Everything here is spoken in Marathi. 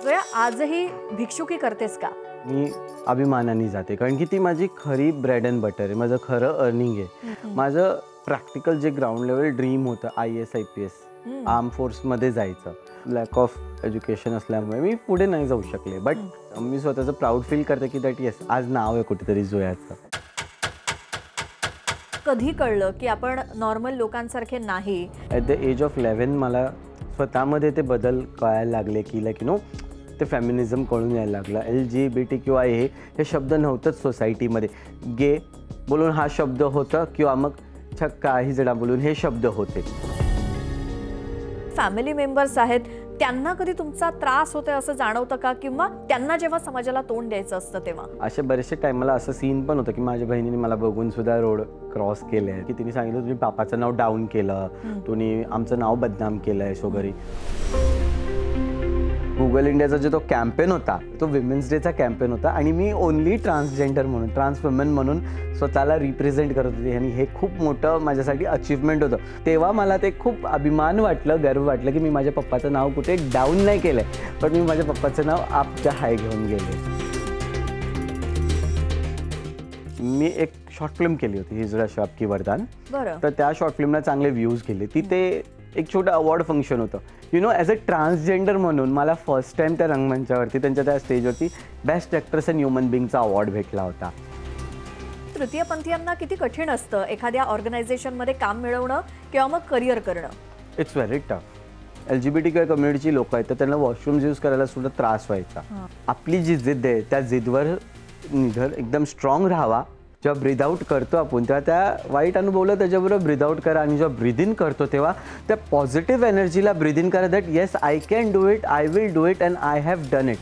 जोया आजही भिक्षुकी करतेस का? मी अभिमानाने जाते, कारण की ती माझी खरी ब्रेड अँड बटर आहे, माझं खरं अर्निंग आहे. माझं प्रॅक्टिकल जे ग्राउंड लेवल ड्रीम होतं IAS IPS आर्म फोर्समध्ये जायचं, लॅक ऑफ एज्युकेशन असल्यामुळे मी पुढे नाही जाऊ शकले. बट मी स्वतःचं प्राऊड फील करते की दॅट येस, आज नाव आहे कुठेतरी जोयाचं. कधी कळलं की आपण नॉर्मल लोकांसारखे नाही? ॲट द एज ऑफ 11 मला स्वतःमध्ये ते बदल कळायला लागले की लाईक यू नो ते फेमिनिझम कळून यायला लागलं. LGBTQI हे शब्द नव्हतंच सोसायटीमध्ये. गे बोलून हा शब्द होता किंवा मग छक्का हिजडा बोलून हे शब्द होते. फॅमिली मेंबर्स आहेत, त्यांना कधी तुमचा त्रास होतोय असं जाणवतं का? किंवा त्यांना जेव्हा समाजाला तोंड द्यायचं असतं तेव्हा? असे बरेचसे टाईमला असं सीन पण होतं की माझ्या बहिणीने मला बघून सुद्धा रोड क्रॉस केले आहे, की तिने सांगितलं तुम्ही पापाचं नाव डाऊन केलं, तुम्ही आमचं नाव बदनाम केलं आहे वगैरे. गुगल इंडियाचा जो तो कॅम्पेन होता तो विमेन्स डेचा कॅम्पेन होता आणि मी ओनली ट्रान्सजेंडर म्हणून ट्रान्स वुमेन म्हणून स्वतःला रिप्रेझेंट करत होते आणि हे खूप मोठं माझ्यासाठी अचीवमेंट होतं. तेव्हा मला ते खूप अभिमान वाटलं, गर्व वाटलं की मी माझ्या पप्पाचं नाव कुठे डाऊन नाही केलं आहे, पण मी माझ्या पप्पाचं नाव आपच्या हाय घेऊन गेले. मी एक शॉर्ट फिल्म केली होती हिजडा शाप की वरदान. तर त्या शॉर्ट फिल्मला चांगले व्ह्यूज गेले. तिथे एक छोटं अवॉर्ड फंक्शन होतं. You know as a transgender म्हणून मला फर्स्ट टाईम त्या रंगमंचावरती त्यांच्या त्या स्टेजवरती बेस्ट ॲक्ट्रेस अँड ह्युमन बिंगचा अवॉर्ड भेटला होता. तृतीयपंथीयांना किती कठीण असतं एखाद्या ऑर्गनायझेशनमध्ये काम मिळवणं किंवा मग करिअर करणं? It's very tough. LGBTQI कम्युनिटीची लोक आहेत तर त्यांना वॉशरूम्स यूज करायला सुद्धा त्रास व्हायचा. आपली जी जिद्द आहे त्या जिद्दवर निधर एकदम स्ट्रॉंग राहावा. जेव्हा ब्रीद आउट करतो आपण तेव्हा त्या वाईट अनुभवला त्याच्याबरोबर ब्रीद आउट करा आणि जेव्हा ब्रीद इन करतो तेव्हा त्या पॉझिटिव्ह एनर्जीला ब्रीद इन करा. That yes I can do it, I will do it and I have done it.